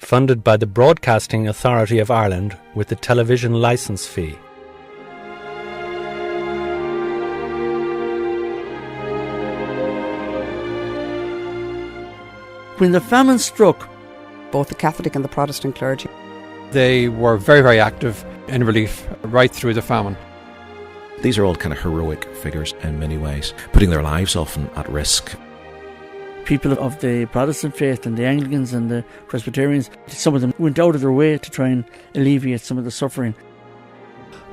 funded by the Broadcasting Authority of Ireland with the television licence fee. When the famine struck, both the Catholic and the Protestant clergy, they were very, very active in relief right through the famine. These are all kind of heroic figures in many ways, putting their lives often at risk. people of the Protestant faith and the Anglicans and the Presbyterians, some of them went out of their way to try and alleviate some of the suffering.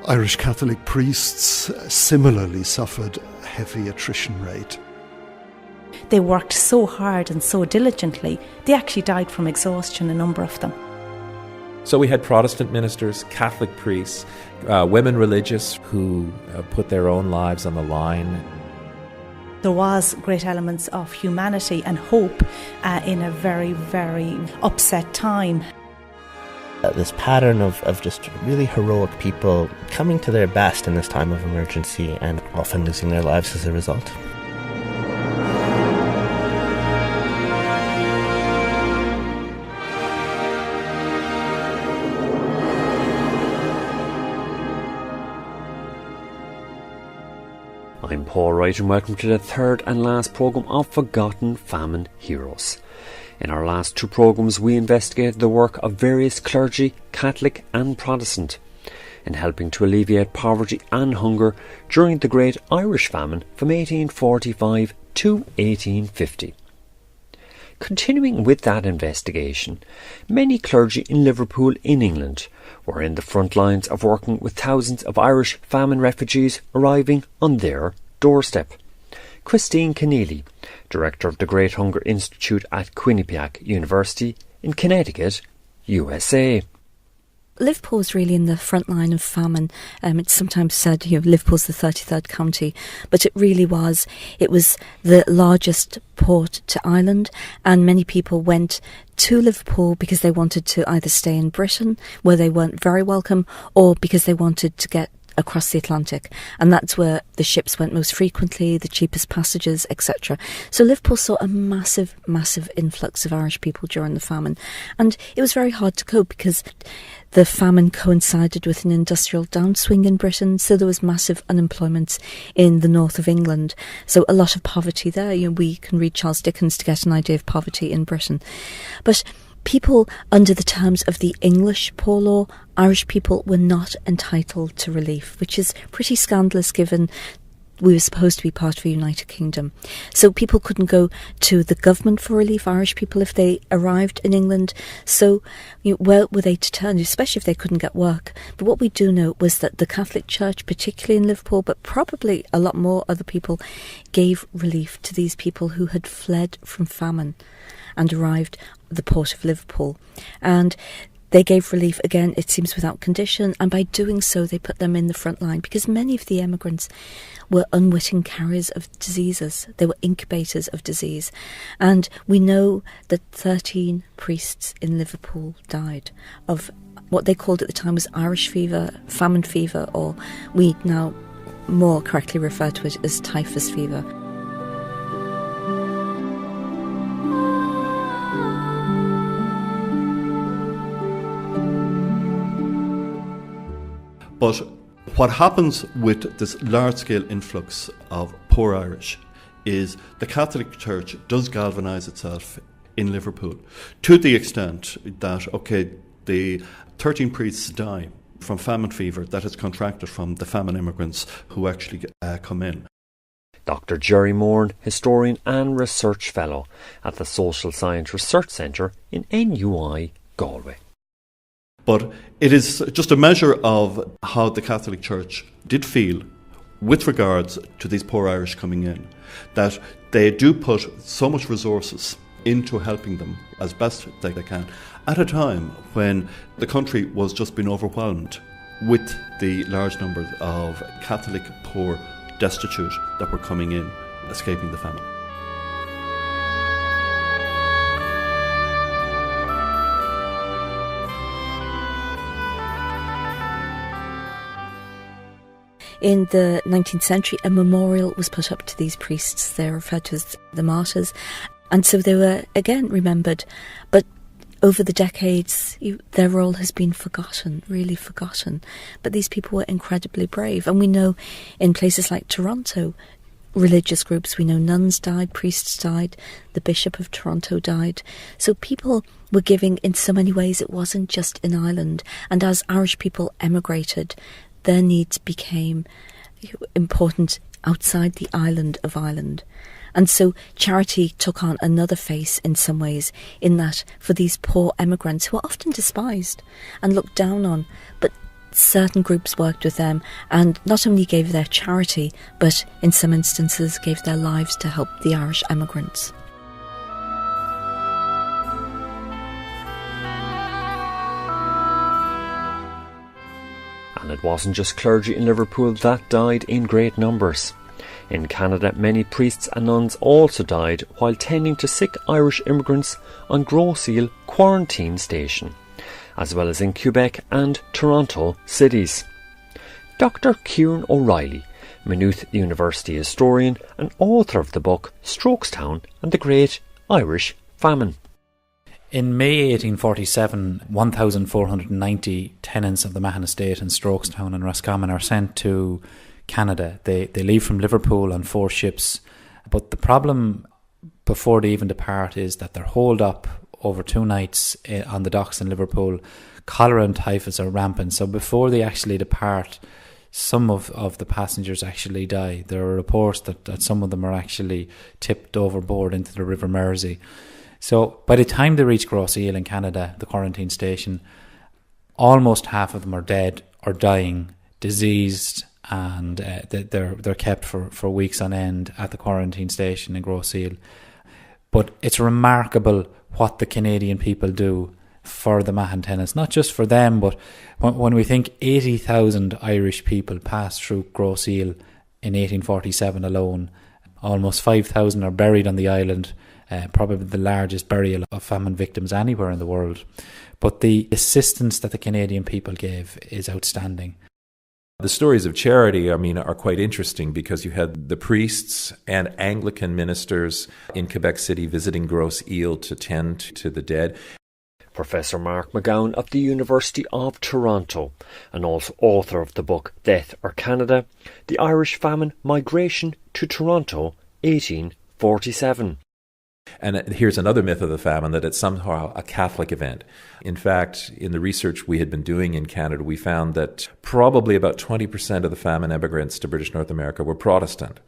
Irish Catholic priests similarly suffered a heavy attrition rate. They worked so hard and so diligently, they actually died from exhaustion, a number of them. So we had Protestant ministers, Catholic priests, women religious who put their own lives on the line. There was great elements of humanity and hope in a very, very upset time. This pattern of just really heroic people coming to their best in this time of emergency and often losing their lives as a result. I'm Paul Wright and welcome to the third and last programme of Forgotten Famine Heroes. In our last two programmes we investigated the work of various clergy, Catholic and Protestant, in helping to alleviate poverty and hunger during the Great Irish Famine from 1845 to 1850. Continuing with that investigation, many clergy in Liverpool in England were in the front lines of working with thousands of Irish famine refugees arriving on their doorstep. Christine Connolly, Director of the Great Hunger Institute at Quinnipiac University in Connecticut, USA. Liverpool was really in the front line of famine. It's sometimes said, Liverpool's the 33rd county, but it really was. It was the largest port to Ireland, and many people went to Liverpool because they wanted to either stay in Britain, where they weren't very welcome, or because they wanted to get across the Atlantic, and that's where the ships went most frequently, the cheapest passages, etc. So Liverpool saw a massive influx of Irish people during the famine, and it was very hard to cope because the famine coincided with an industrial downswing in Britain, so there was massive unemployment in the north of England, so a lot of poverty there. We can read Charles Dickens to get an idea of poverty in Britain. But people under the terms of the English Poor Law, Irish people were not entitled to relief, which is pretty scandalous given we were supposed to be part of a United Kingdom. So people couldn't go to the government for relief, Irish people, if they arrived in England. So where were they to turn, especially if they couldn't get work? But what we do know was that the Catholic Church, particularly in Liverpool, but probably a lot more other people, gave relief to these people who had fled from famine and arrived at the port of Liverpool. And they gave relief, again, it seems without condition, and by doing so they put them in the front line because many of the emigrants were unwitting carriers of diseases. They were incubators of disease. And we know that 13 priests in Liverpool died of what they called at the time was Irish fever, famine fever, or we now more correctly refer to it as typhus fever. But what happens with this large-scale influx of poor Irish is the Catholic Church does galvanise itself in Liverpool to the extent that, the 13 priests die from famine fever that is contracted from the famine immigrants who actually come in. Dr. Jerry Moran, historian and research fellow at the Social Science Research Centre in NUI, Galway. But it is just a measure of how the Catholic Church did feel with regards to these poor Irish coming in, that they do put so much resources into helping them as best they can at a time when the country was just being overwhelmed with the large numbers of Catholic poor destitute that were coming in, escaping the famine. In the 19th century, a memorial was put up to these priests. They're referred to as the martyrs. And so they were, again, remembered. But over the decades, their role has been forgotten, really forgotten. But these people were incredibly brave. And we know in places like Toronto, religious groups, we know nuns died, priests died, the Bishop of Toronto died. So people were giving in so many ways. It wasn't just in Ireland. And as Irish people emigrated, their needs became important outside the island of Ireland. And so charity took on another face in some ways, in that for these poor emigrants who are often despised and looked down on, but certain groups worked with them and not only gave their charity, but in some instances gave their lives to help the Irish emigrants. And it wasn't just clergy in Liverpool that died in great numbers. In Canada, many priests and nuns also died while tending to sick Irish immigrants on Gros Isle quarantine station, as well as in Quebec and Toronto cities. Dr. Kieran O'Reilly, Maynooth University historian and author of the book Strokestown and the Great Irish Famine. In May 1847, 1,490 tenants of the Mahon estate in Strokestown and Roscommon are sent to Canada. They leave from Liverpool on 4 ships, but the problem before they even depart is that they're holed up over 2 nights on the docks in Liverpool. Cholera and typhus are rampant, so before they actually depart, some of the passengers actually die. There are reports that some of them are actually tipped overboard into the River Mersey. So by the time they reach Gros Isle in Canada, the quarantine station, almost half of them are dead or dying, diseased, and they're kept for weeks on end at the quarantine station in Gros Isle. But it's remarkable what the Canadian people do for the Mahon tenants, not just for them, but when we think 80,000 Irish people passed through Gros Isle in 1847 alone, almost 5,000 are buried on the island, probably the largest burial of famine victims anywhere in the world. But the assistance that the Canadian people gave is outstanding. The stories of charity, are quite interesting because you had the priests and Anglican ministers in Quebec City visiting Gros Isle to tend to the dead. Professor Mark McGowan of the University of Toronto, and also author of the book Death or Canada, The Irish Famine Migration to Toronto, 1847. And here's another myth of the famine, that it's somehow a Catholic event. In fact, in the research we had been doing in Canada, we found that probably about 20% of the famine immigrants to British North America were Protestant,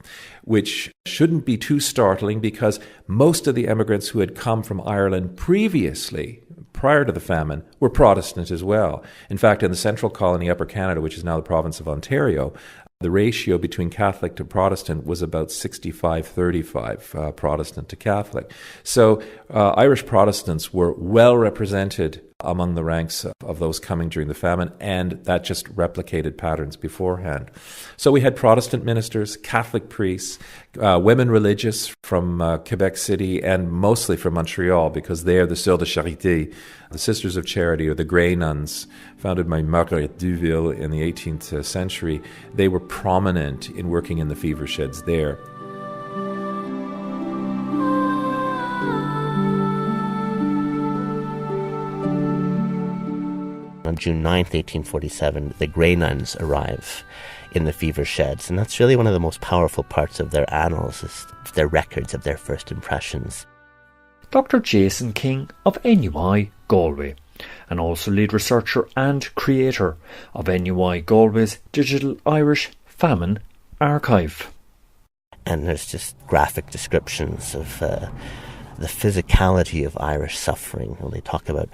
which shouldn't be too startling because most of the immigrants who had come from Ireland previously, prior to the famine, were Protestant as well. In fact, in the Central Colony, Upper Canada, which is now the province of Ontario, the ratio between Catholic to Protestant was about 65-35, Protestant to Catholic. So Irish Protestants were well represented among the ranks of those coming during the famine, and that just replicated patterns beforehand. So we had Protestant ministers, Catholic priests, women religious from Quebec City, and mostly from Montreal, because they are the Sœurs de Charité, the Sisters of Charity, or the Grey Nuns, founded by Marguerite Duville in the 18th century. They were prominent in working in the fever sheds there. On June 9th, 1847, the Grey Nuns arrive in the fever sheds, and that's really one of the most powerful parts of their annals, is their records of their first impressions. Dr. Jason King of NUI Galway, and also lead researcher and creator of NUI Galway's Digital Irish Famine Archive. And there's just graphic descriptions of the physicality of Irish suffering. When they talk about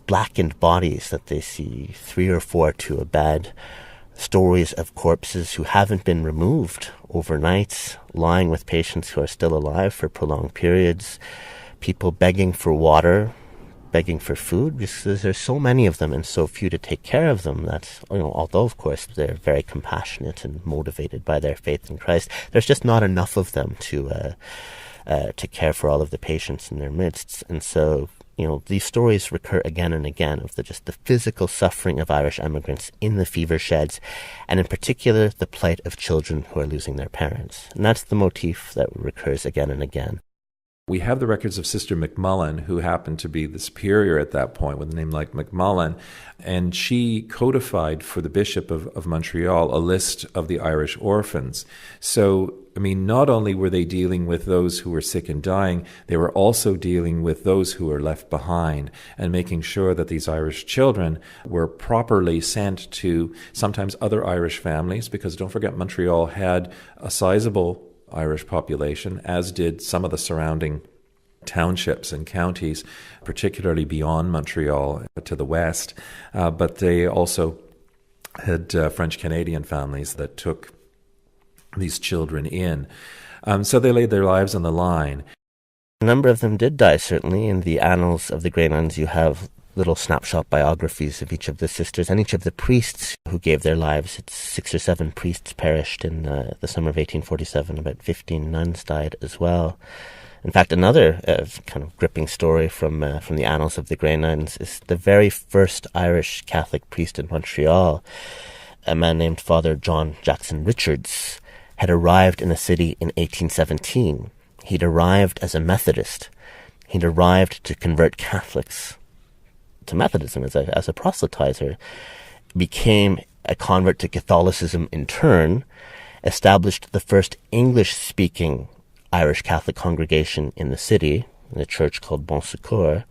blackened bodies that they see 3 or 4 to a bed, stories of corpses who haven't been removed overnight, lying with patients who are still alive for prolonged periods, people begging for water, begging for food, because there's so many of them and so few to take care of them that, although of course they're very compassionate and motivated by their faith in Christ, there's just not enough of them to care for all of the patients in their midst. And so these stories recur again and again of the physical suffering of Irish immigrants in the fever sheds, and in particular the plight of children who are losing their parents. And that's the motif that recurs again and again. We have the records of Sister McMullen, who happened to be the superior at that point with a name like McMullen, and she codified for the Bishop of Montreal a list of the Irish orphans. So, I mean, not only were they dealing with those who were sick and dying, they were also dealing with those who were left behind and making sure that these Irish children were properly sent to sometimes other Irish families, because don't forget, Montreal had a sizable Irish population, as did some of the surrounding townships and counties, particularly beyond Montreal to the west. But they also had French-Canadian families that took these children in. So they laid their lives on the line. A number of them did die, certainly. In the annals of the Grey Nuns, you have little snapshot biographies of each of the sisters and each of the priests who gave their lives. It's 6 or 7 priests perished in the summer of 1847. About 15 nuns died as well. In fact, another kind of gripping story from the annals of the Grey Nuns is the very first Irish Catholic priest in Montreal, a man named Father John Jackson Richards, had arrived in the city in 1817. He'd arrived as a Methodist. He'd arrived to convert Catholics to Methodism as a proselytizer, became a convert to Catholicism in turn, established the first English-speaking Irish Catholic congregation in the city, in a church called Bon Secours,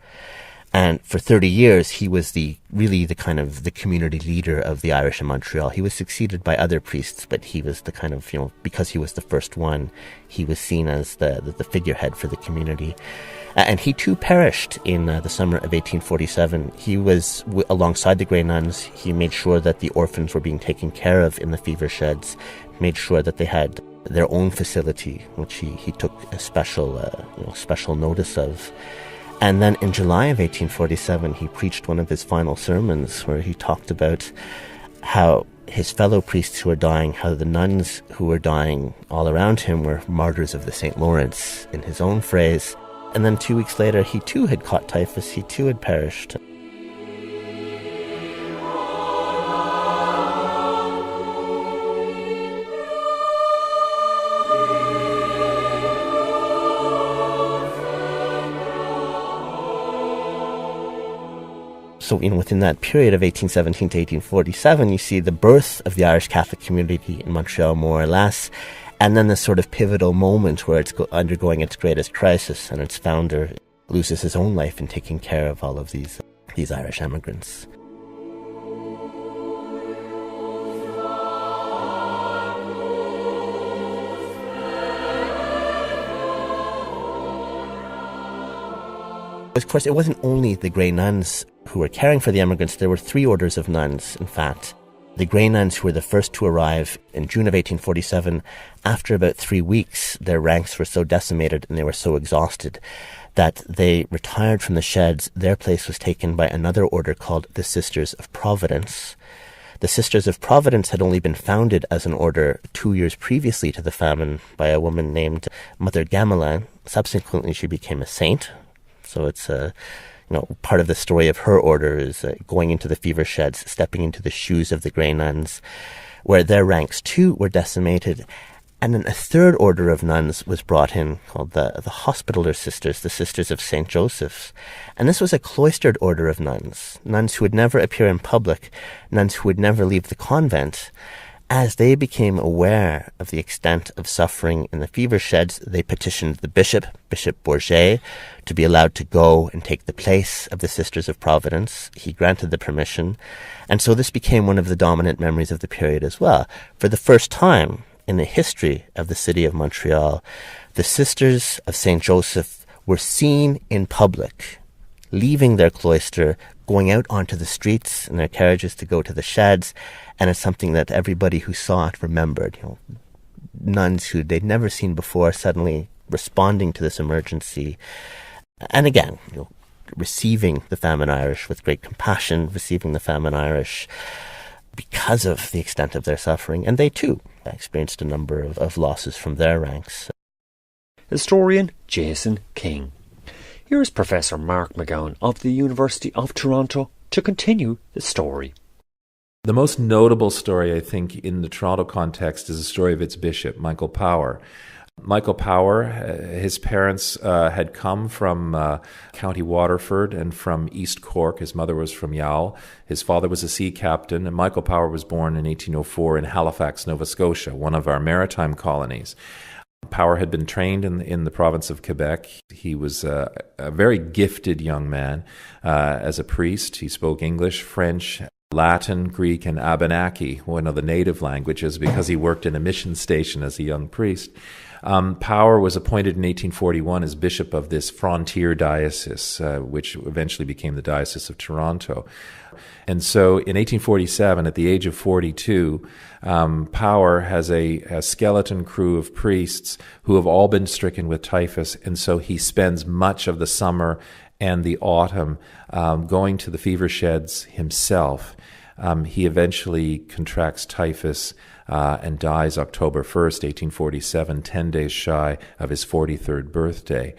and for 30 years he was really the kind of the community leader of the Irish in Montreal. He was succeeded by other priests, but he was the kind of, because he was the first one, he was seen as the figurehead for the community. And he too perished in the summer of 1847. He was alongside the Grey Nuns. He made sure that the orphans were being taken care of in the fever sheds, made sure that they had their own facility, which he took a special notice of. And then in July of 1847, he preached one of his final sermons where he talked about how his fellow priests who were dying, how the nuns who were dying all around him were martyrs of the St. Lawrence, in his own phrase. And then 2 weeks later, he too had caught typhus, he too had perished. So, within that period of 1817 to 1847, you see the birth of the Irish Catholic community in Montreal, more or less, and then this sort of pivotal moment where it's undergoing its greatest crisis, and its founder loses his own life in taking care of all of these Irish emigrants. Of course, it wasn't only the Grey Nuns who were caring for the emigrants. There were 3 orders of nuns, in fact. The Grey Nuns, who were the first to arrive in June of 1847, after about 3 weeks, their ranks were so decimated and they were so exhausted that they retired from the sheds. Their place was taken by another order called the Sisters of Providence. The Sisters of Providence had only been founded as an order 2 years previously to the famine by a woman named Mother Gamelin. Subsequently, she became a saint. So it's part of the story of her order is going into the fever sheds, stepping into the shoes of the Grey Nuns, where their ranks too were decimated. And then a third order of nuns was brought in, called the Hospitaller Sisters, the Sisters of St. Joseph's. And this was a cloistered order of nuns who would never appear in public, nuns who would never leave the convent. As they became aware of the extent of suffering in the fever sheds, they petitioned the Bishop Bourget, to be allowed to go and take the place of the Sisters of Providence. He granted the permission, and so this became one of the dominant memories of the period as well. For the first time in the history of the city of Montreal, the Sisters of St. Joseph were seen in public, leaving their cloister, going out onto the streets in their carriages to go to the sheds, and it's something that everybody who saw it remembered. Nuns who they'd never seen before suddenly responding to this emergency, and again, receiving the famine Irish with great compassion, receiving the famine Irish because of the extent of their suffering, and they too experienced a number of losses from their ranks. Historian Jason King. Here's Professor Mark McGowan of the University of Toronto to continue the story. The most notable story, I think, in the Toronto context is the story of its bishop, Michael Power. Michael Power, his parents had come from County Waterford and from East Cork. His mother was from Youghal. His father was a sea captain, and Michael Power was born in 1804 in Halifax, Nova Scotia, one of our maritime colonies. Power had been trained in the province of Quebec. He was a very gifted young man as a priest. He spoke English, French, Latin, Greek, and Abenaki, one of the native languages, because he worked in a mission station as a young priest. Power was appointed in 1841 as bishop of this frontier diocese, which eventually became the Diocese of Toronto. And so in 1847, at the age of 42, Power has a skeleton crew of priests who have all been stricken with typhus, and so he spends much of the summer and the autumn going to the fever sheds himself. He eventually contracts typhus and dies October 1st, 1847, 10 days shy of his 43rd birthday.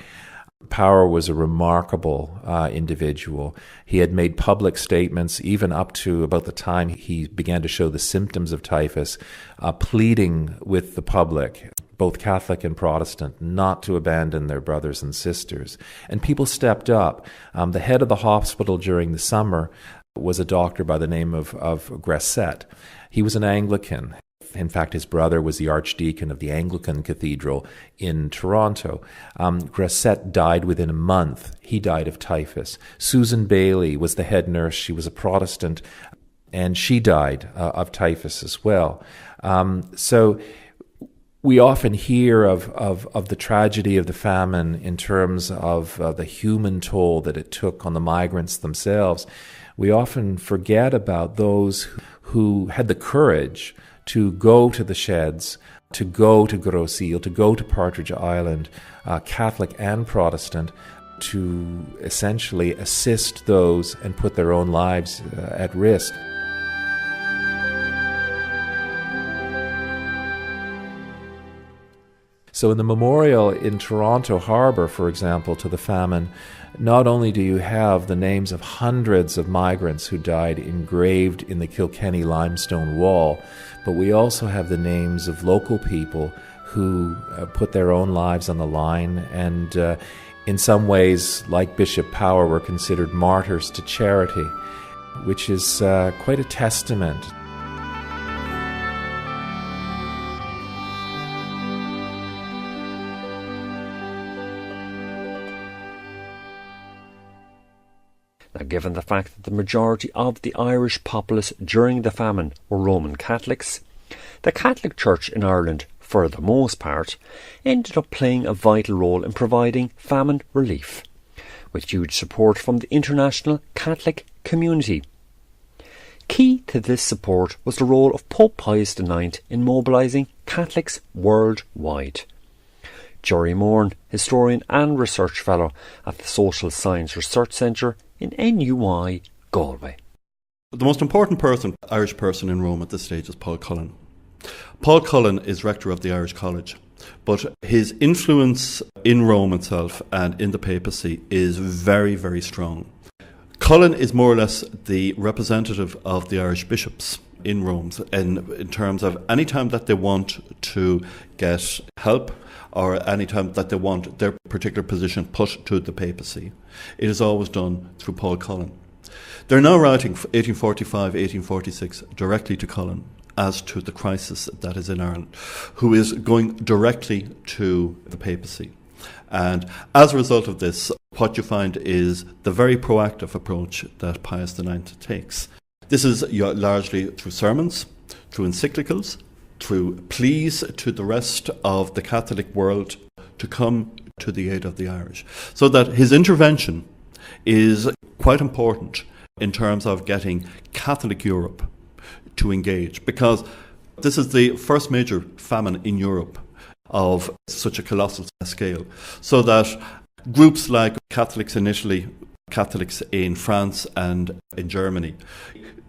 Power was a remarkable individual. He had made public statements even up to about the time he began to show the symptoms of typhus, pleading with the public, both Catholic and Protestant, not to abandon their brothers and sisters. And people stepped up. The head of the hospital during the summer was a doctor by the name of Grasset. He was an Anglican. In fact, his brother was the archdeacon of the Anglican Cathedral in Toronto. Grasset died within a month. He died of typhus. Susan Bailey was the head nurse. She was a Protestant, and she died of typhus as well. So we often hear of the tragedy of the famine in terms of the human toll that it took on the migrants themselves. We often forget about those who had the courage to go to the sheds, to go to Gros Isle, to go to Partridge Island, Catholic and Protestant, to essentially assist those and put their own lives at risk. So in the memorial in Toronto Harbour, for example, to the famine, not only do you have the names of hundreds of migrants who died engraved in the Kilkenny limestone wall, but we also have the names of local people who put their own lives on the line and in some ways, like Bishop Power, were considered martyrs to charity, which is quite a testament. Now, given the fact that the majority of the Irish populace during the famine were Roman Catholics, the Catholic Church in Ireland, for the most part, ended up playing a vital role in providing famine relief, with huge support from the international Catholic community. Key to this support was the role of Pope Pius IX in mobilising Catholics worldwide. Jerry Moran, historian and research fellow at the Social Science Research Centre in NUI, Galway. The most important Irish person in Rome at this stage is Paul Colin. Paul Colin is rector of the Irish College, but his influence in Rome itself and in the papacy is very, very strong. Colin is more or less the representative of the Irish bishops in Rome in terms of any time that they want to get help or any time that they want their particular position put to the papacy. It is always done through Paul Colin. They're now writing 1845, 1846 directly to Colin as to the crisis that is in Ireland, who is going directly to the papacy. And as a result of this, what you find is the very proactive approach that Pius IX takes. This is largely through sermons, through encyclicals, through pleas to the rest of the Catholic world to come to the aid of the Irish. So that his intervention is quite important in terms of getting Catholic Europe to engage, because this is the first major famine in Europe of such a colossal scale. So that groups like Catholics in Italy, Catholics in France and in Germany,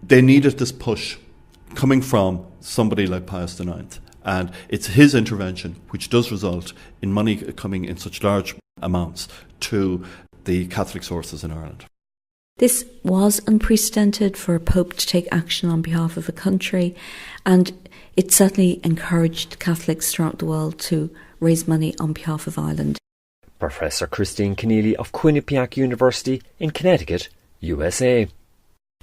they needed this push coming from somebody like Pius IX. And it's his intervention which does result in money coming in such large amounts to the Catholic sources in Ireland. This was unprecedented for a pope to take action on behalf of a country, and it certainly encouraged Catholics throughout the world to raise money on behalf of Ireland. Professor Christine Connolly of Quinnipiac University in Connecticut, USA.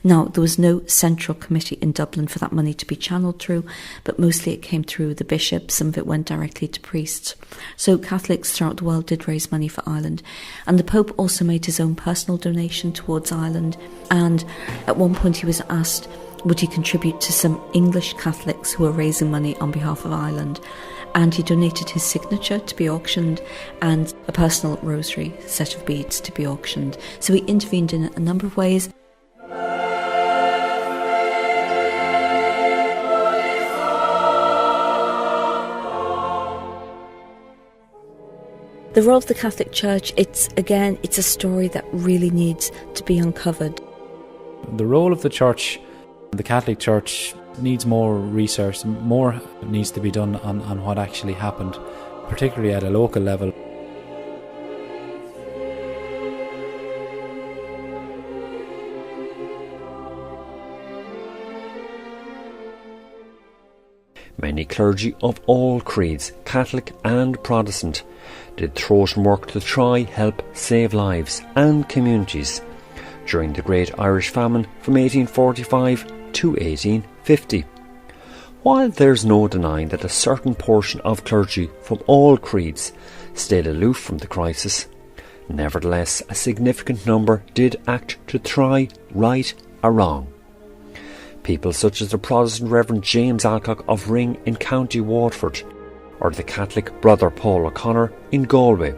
Now, there was no central committee in Dublin for that money to be channelled through, but mostly it came through the bishops. Some of it went directly to priests. So Catholics throughout the world did raise money for Ireland. And the Pope also made his own personal donation towards Ireland. And at one point he was asked, would he contribute to some English Catholics who were raising money on behalf of Ireland? And he donated his signature to be auctioned and a personal rosary set of beads to be auctioned. So he intervened in a number of ways. The role of the Catholic Church, it's a story that really needs to be uncovered. The role of the Church, the Catholic Church, needs more research. More needs to be done on what actually happened, particularly at a local level. Many clergy of all creeds, Catholic and Protestant, did throat and work to try help save lives and communities during the Great Irish Famine from 1845 to 1850. While there's no denying that a certain portion of clergy from all creeds stayed aloof from the crisis, nevertheless a significant number did act to try right a wrong. People such as the Protestant Reverend James Alcock of Ring in County Waterford, or the Catholic Brother Paul O'Connor in Galway,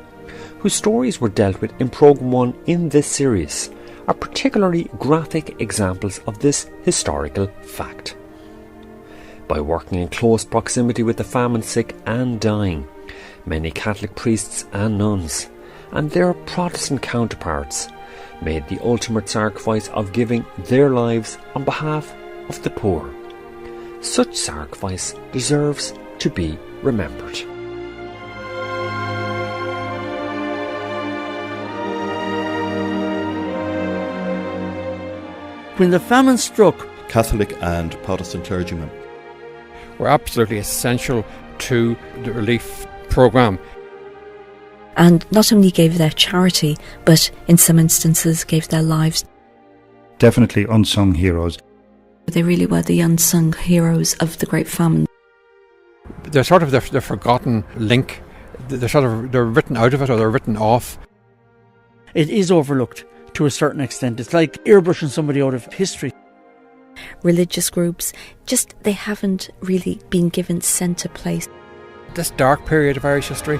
whose stories were dealt with in Programme 1 in this series, are particularly graphic examples of this historical fact. By working in close proximity with the famine sick and dying, many Catholic priests and nuns, and their Protestant counterparts, made the ultimate sacrifice of giving their lives on behalf of the poor. Such sacrifice deserves to be remembered. When the famine struck, Catholic and Protestant clergymen were absolutely essential to the relief programme. And not only gave their charity, but in some instances gave their lives. Definitely unsung heroes. They really were the unsung heroes of the Great Famine. They're sort of the forgotten link. They're written out of it, or they're written off. It is overlooked to a certain extent. It's like airbrushing somebody out of history. Religious groups, they haven't really been given centre place. This dark period of Irish history,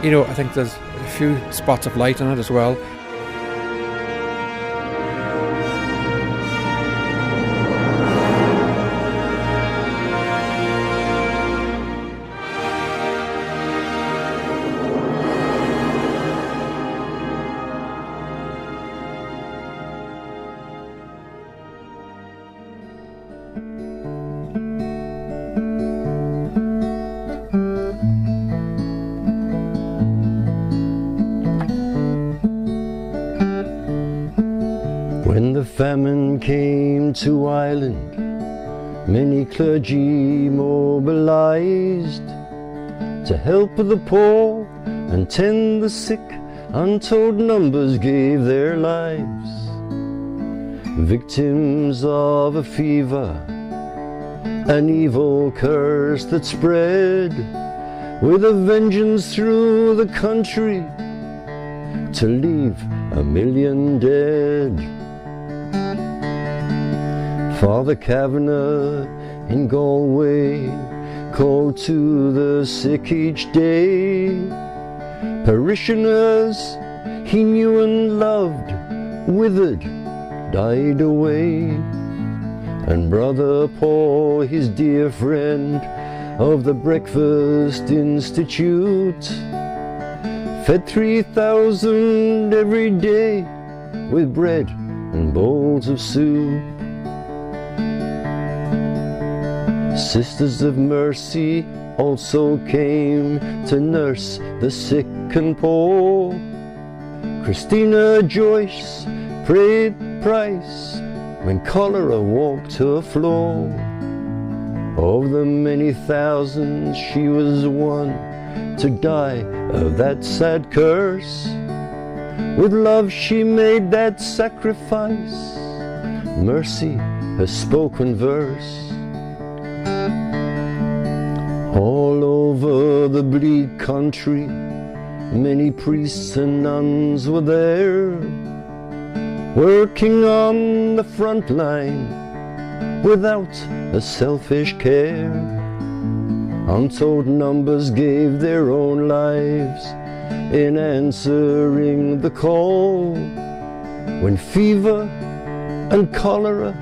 I think there's a few spots of light in it as well. When the famine came to Ireland, many clergy mobilised to help the poor and tend the sick. Untold numbers gave their lives, victims of a fever, an evil curse that spread with a vengeance through the country to leave 1 million dead. Father Kavanagh in Galway called to the sick each day. Parishioners he knew and loved withered, died away. And Brother Paul, his dear friend of the Breakfast Institute, fed 3,000 every day with bread and bowls of soup. Sisters of Mercy also came to nurse the sick and poor. Christina Joyce paid price when cholera walked her floor. Of the many thousands, she was one to die of that sad curse. With love she made that sacrifice. Mercy has spoken verse. All over the bleak country, many priests and nuns were there, working on the front line without a selfish care. Untold numbers gave their own lives in answering the call when fever and cholera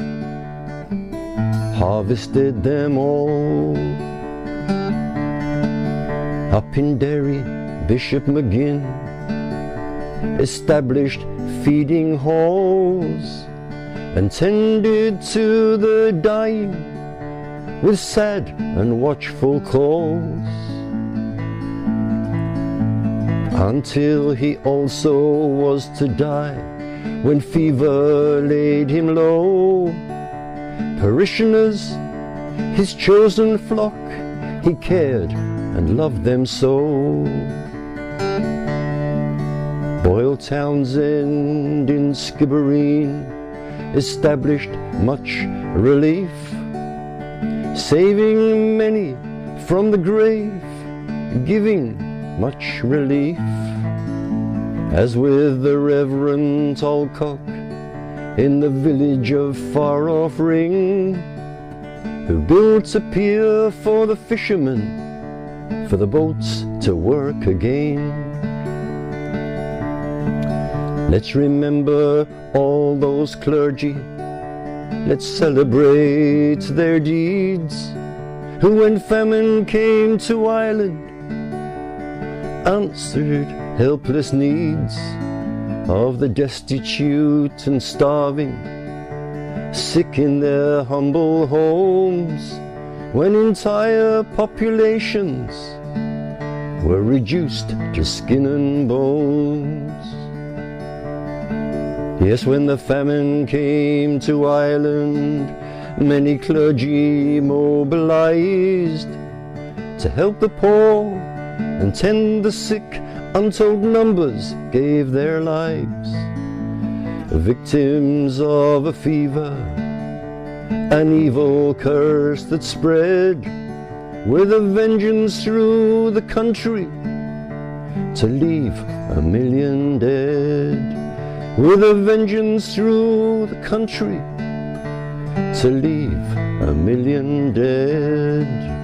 harvested them all. Up in Derry, Bishop McGinn established feeding halls and tended to the dying with sad and watchful calls, until he also was to die when fever laid him low. Parishioners, his chosen flock, he cared and loved them so. Boyle Townsend in Skibbereen established much relief, saving many from the grave, giving much relief. As with the Reverend Alcock in the village of far off Ring, who built a pier for the fishermen, for the boats to work again. Let's remember all those clergy, let's celebrate their deeds, who when famine came to Ireland answered helpless needs of the destitute and starving, sick in their humble homes, when entire populations were reduced to skin and bones. Yes, when the famine came to Ireland, many clergy mobilized to help the poor and tend the sick. Untold numbers gave their lives, victims of a fever, an evil curse that spread with a vengeance through the country to leave 1 million dead. With a vengeance through the country to leave 1 million dead.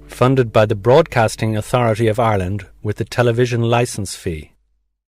Funded by the Broadcasting Authority of Ireland with the television licence fee.